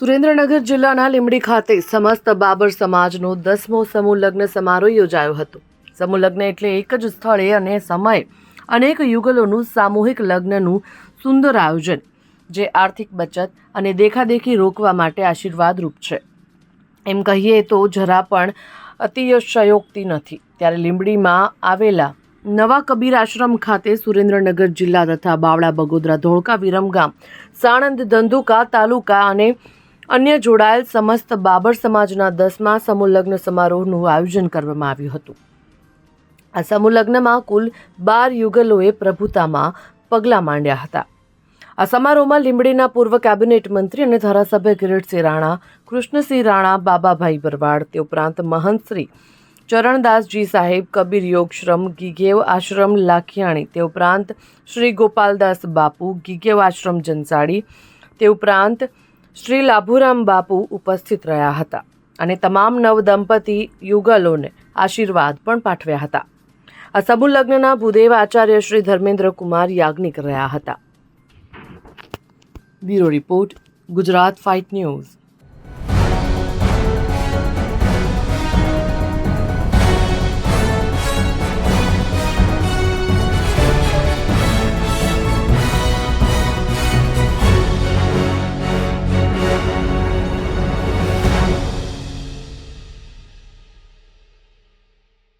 સુરેન્દ્રનગર જિલ્લાના લીંબડી ખાતે સમસ્ત બાબર સમાજનો 10મો સમૂહ લગ્ન સમારોહ યોજાયો હતો। સમૂહ લગ્ન એટલે એક જ સ્થળે અને સમયે અનેક યુગલોનું સામૂહિક લગ્નનું સુંદર આયોજન, જે આર્થિક બચત અને દેખાદેખી રોકવા માટે આશીર્વાદરૂપ છે। એમ કહીએ તો જરા પણ અતિશયોક્તિ નથી। ત્યારે લીંબડીમાં આવેલા નવા કબીર આશ્રમ ખાતે સુરેન્દ્રનગર જિલ્લા તથા બાવળા, બગોદરા, ધોળકા, વિરમગામ, સાણંદ, ધંધુકા તાલુકા અને અન્ય જોડાયેલ સમસ્ત બાબર સમાજના 10મા સમૂહ લગ્ન સમારોહનું આયોજન કરવામાં આવ્યું હતું। આ સમૂહ લગ્નમાં કુલ 12 યુગલોએ પ્રભુતામાં પગલાં માંડ્યા હતા। આ સમારોહમાં લીંબડીના પૂર્વ કેબિનેટ મંત્રી અને ધારાસભ્ય કિરીટસિંહ રાણા, કૃષ્ણસિંહ રાણા, બાબાભાઈ ભરવાડ, તે ઉપરાંત મહંત શ્રી ચરણદાસજી સાહેબ, કબીર યોગશ્રમ ગીગેવ આશ્રમ લાખિયાણી, તે ઉપરાંત શ્રી ગોપાલદાસ બાપુ ગીગેવ આશ્રમ જનસાડી, તે ઉપરાંત શ્રી લાભુરામ બાપુ ઉપસ્થિત રહ્યા હતા અને તમામ નવદંપતી યુગલોને આશીર્વાદ પણ પાઠવ્યા હતા। આ સમૂહ લગ્નના ભૂદેવ આચાર્ય શ્રી ધર્મેન્દ્ર કુમાર યાજ્ઞિક રહ્યા હતા। Bureau report, Gujarat fight news.